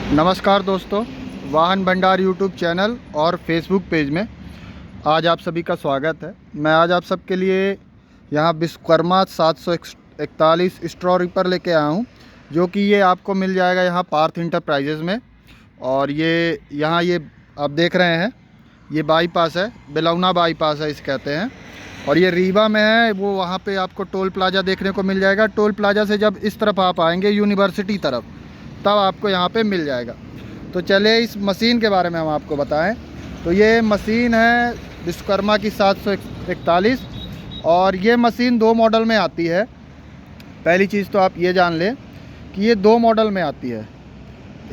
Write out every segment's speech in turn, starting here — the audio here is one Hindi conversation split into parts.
नमस्कार दोस्तों, वाहन भंडार यूट्यूब चैनल और फेसबुक पेज में आज आप सभी का स्वागत है। मैं आज आप सबके लिए यहाँ विश्वकर्मा 741 स्ट्रॉ रीपर लेके आया हूँ, जो कि ये आपको मिल जाएगा यहाँ पार्थ इंटरप्राइजेज़ में। और ये यहाँ ये आप देख रहे हैं, ये बाईपास है, बिलौना बाईपास है इसे कहते हैं। और ये रीवा में है, वो वहाँ पे आपको टोल प्लाज़ा देखने को मिल जाएगा। टोल प्लाज़ा से जब इस तरफ आप आएंगे यूनिवर्सिटी तरफ, तब आपको यहाँ पे मिल जाएगा। तो चलिए इस मशीन के बारे में हम आपको बताएं। तो ये मशीन है विश्वकर्मा की 741 और ये मशीन 2 मॉडल में आती है। पहली चीज़ तो आप ये जान लें कि ये 2 मॉडल में आती है।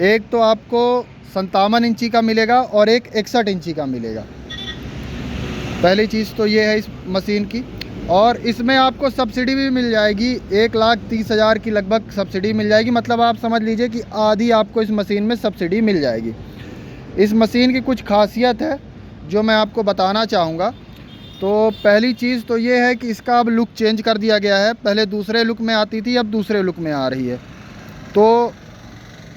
एक तो आपको 57 इंची का मिलेगा और एक 61 इंची का मिलेगा। पहली चीज़ तो ये है इस मशीन की। और इसमें आपको सब्सिडी भी मिल जाएगी, 1,30,000 की लगभग सब्सिडी मिल जाएगी। मतलब आप समझ लीजिए कि आधी आपको इस मशीन में सब्सिडी मिल जाएगी। इस मशीन की कुछ खासियत है जो मैं आपको बताना चाहूँगा। तो पहली चीज़ तो ये है कि इसका अब लुक चेंज कर दिया गया है। पहले दूसरे लुक में आती थी, अब दूसरे लुक में आ रही है। तो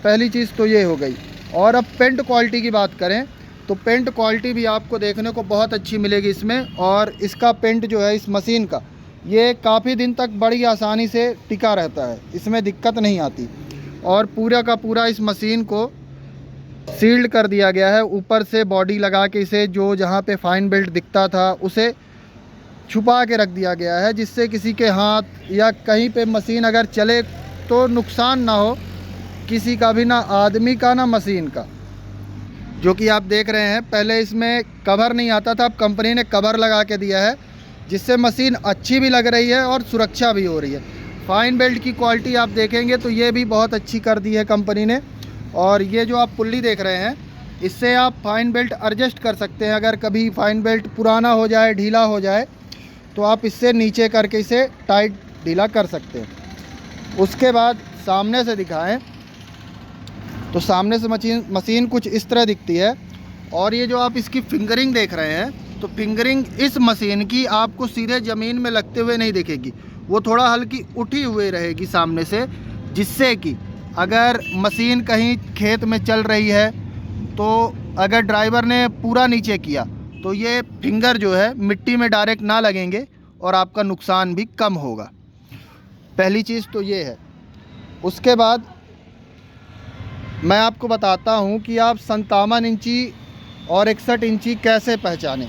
पहली चीज़ तो ये हो गई। और अब पेंट क्वालिटी की बात करें तो पेंट क्वालिटी भी आपको देखने को बहुत अच्छी मिलेगी इसमें। और इसका पेंट जो है इस मशीन का, ये काफ़ी दिन तक बड़ी आसानी से टिका रहता है, इसमें दिक्कत नहीं आती। और पूरा का पूरा इस मशीन को सील्ड कर दिया गया है। ऊपर से बॉडी लगा के इसे, जो जहाँ पे फाइन बेल्ट दिखता था उसे छुपा के रख दिया गया है, जिससे किसी के हाथ या कहीं पे मशीन अगर चले तो नुकसान ना हो किसी का भी, ना आदमी का ना मशीन का। जो कि आप देख रहे हैं, पहले इसमें कवर नहीं आता था, अब कंपनी ने कवर लगा के दिया है, जिससे मशीन अच्छी भी लग रही है और सुरक्षा भी हो रही है। फाइन बेल्ट की क्वालिटी आप देखेंगे तो ये भी बहुत अच्छी कर दी है कंपनी ने। और ये जो आप पुल्ली देख रहे हैं, इससे आप फाइन बेल्ट एडजस्ट कर सकते हैं। अगर कभी फाइन बेल्ट पुराना हो जाए, ढीला हो जाए, तो आप इससे नीचे करके इसे टाइट ढीला कर सकते हैं। उसके बाद सामने से दिखाएं तो सामने से मशीन कुछ इस तरह दिखती है। और ये जो आप इसकी फिंगरिंग देख रहे हैं, तो फिंगरिंग इस मशीन की आपको सीधे ज़मीन में लगते हुए नहीं दिखेगी, वो थोड़ा हल्की उठी हुई रहेगी सामने से, जिससे कि अगर मशीन कहीं खेत में चल रही है तो अगर ड्राइवर ने पूरा नीचे किया तो ये फिंगर जो है मिट्टी में डायरेक्ट ना लगेंगे और आपका नुकसान भी कम होगा। पहली चीज़ तो ये है। उसके बाद मैं आपको बताता हूँ कि आप 57 इंची और 61 इंची कैसे पहचानें।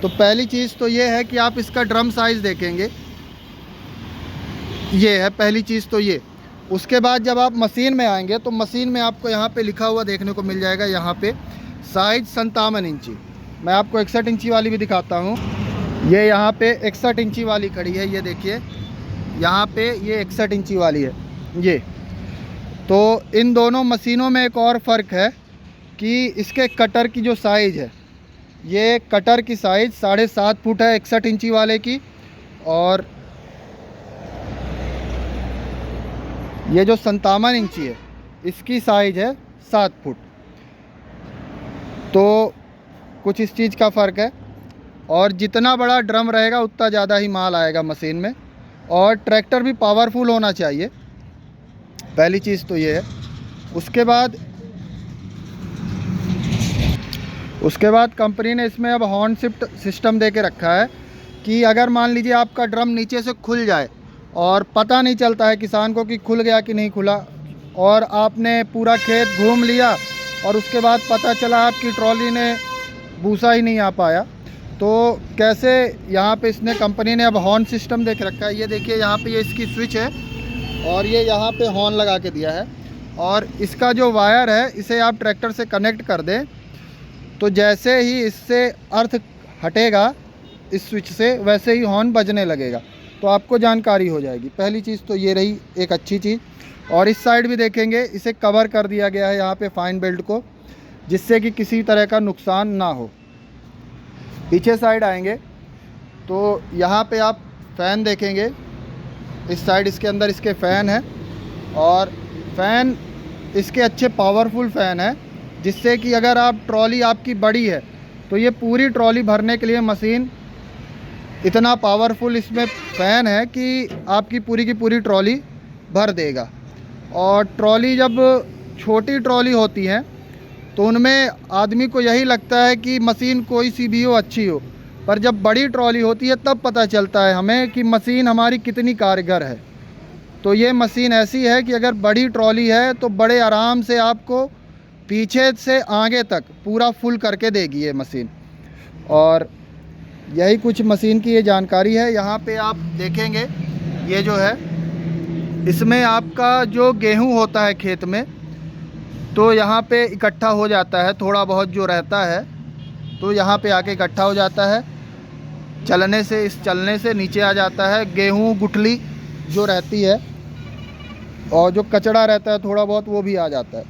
तो पहली चीज़ तो ये है कि आप इसका ड्रम साइज़ देखेंगे, ये है पहली चीज़ तो ये। उसके बाद जब आप मशीन में आएंगे तो मशीन में आपको यहाँ पे लिखा हुआ देखने को मिल जाएगा, यहाँ पे साइज़ 57 इंची। मैं आपको 61 इंची वाली भी दिखाता हूँ। ये यहाँ पे 61 इंची वाली खड़ी है, ये देखिए यहाँ पे ये 61 इंची वाली है ये। तो इन दोनों मशीनों में एक और फ़र्क है कि इसके कटर की जो साइज़ है, ये कटर की साइज़ 7.5 फुट है 61 इंची वाले की, और ये जो 57 इंची है इसकी साइज़ है 7 फुट। तो कुछ इस चीज़ का फ़र्क है। और जितना बड़ा ड्रम रहेगा उतना ज़्यादा ही माल आएगा मशीन में। और ट्रैक्टर भी पावरफुल होना चाहिए, पहली चीज़ तो ये है। उसके बाद कंपनी ने इसमें अब हॉर्न शिफ्ट सिस्टम दे के रखा है कि अगर मान लीजिए आपका ड्रम नीचे से खुल जाए और पता नहीं चलता है किसान को कि खुल गया कि नहीं खुला, और आपने पूरा खेत घूम लिया और उसके बाद पता चला आपकी ट्रॉली ने भूसा ही नहीं आ पाया, तो कैसे यहाँ पे इसने कंपनी ने अब हॉर्न सिस्टम दे के रखा है। ये देखिए यहाँ पे ये इसकी स्विच है और ये यहाँ पे हॉर्न लगा के दिया है। और इसका जो वायर है इसे आप ट्रैक्टर से कनेक्ट कर दें तो जैसे ही इससे अर्थ हटेगा इस स्विच से, वैसे ही हॉर्न बजने लगेगा, तो आपको जानकारी हो जाएगी। पहली चीज़ तो ये रही एक अच्छी चीज़। और इस साइड भी देखेंगे, इसे कवर कर दिया गया है यहाँ पे फाइन बेल्ट को, जिससे कि किसी तरह का नुकसान ना हो। पीछे साइड आएंगे तो यहाँ पे आप फ़ैन देखेंगे, इस साइड इसके अंदर इसके फ़ैन है, और फ़ैन इसके अच्छे पावरफुल फ़ैन है, जिससे कि अगर आप ट्रॉली आपकी बड़ी है तो ये पूरी ट्रॉली भरने के लिए मशीन इतना पावरफुल इसमें फ़ैन है कि आपकी पूरी की पूरी ट्रॉली भर देगा। और ट्रॉली जब छोटी ट्रॉली होती हैं तो उनमें आदमी को यही लगता है कि मशीन कोई सी भी हो, अच्छी हो, पर जब बड़ी ट्रॉली होती है तब पता चलता है हमें कि मशीन हमारी कितनी कारगर है। तो ये मशीन ऐसी है कि अगर बड़ी ट्रॉली है तो बड़े आराम से आपको पीछे से आगे तक पूरा फुल करके देगी ये मशीन। और यही कुछ मशीन की ये जानकारी है। यहाँ पे आप देखेंगे ये जो है, इसमें आपका जो गेहूं होता है खेत में, तो यहाँ पे इकट्ठा हो जाता है, थोड़ा बहुत जो रहता है तो यहाँ पे आके इकट्ठा हो जाता है। चलने से नीचे आ जाता है गेहूं, गुठली जो रहती है, और जो कचड़ा रहता है थोड़ा बहुत वो भी आ जाता है।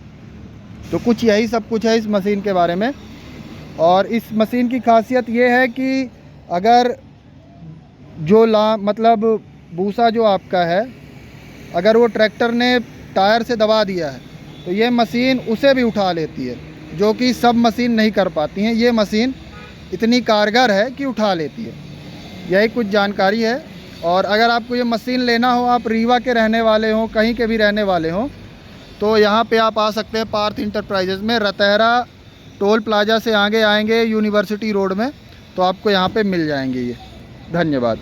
तो कुछ यही सब कुछ है इस मशीन के बारे में। और इस मशीन की खासियत ये है कि अगर जो मतलब भूसा जो आपका है, अगर वो ट्रैक्टर ने टायर से दबा दिया है तो ये मशीन उसे भी उठा लेती है, जो कि सब मशीन नहीं कर पाती हैं। ये मशीन इतनी कारगर है कि उठा लेती है। यही कुछ जानकारी है। और अगर आपको ये मशीन लेना हो, आप रीवा के रहने वाले हों, कहीं के भी रहने वाले हों, तो यहाँ पे आप आ सकते हैं पार्थ इंटरप्राइजेज़ में। रतहरा टोल प्लाजा से आगे आएंगे यूनिवर्सिटी रोड में, तो आपको यहाँ पे मिल जाएंगे ये। धन्यवाद।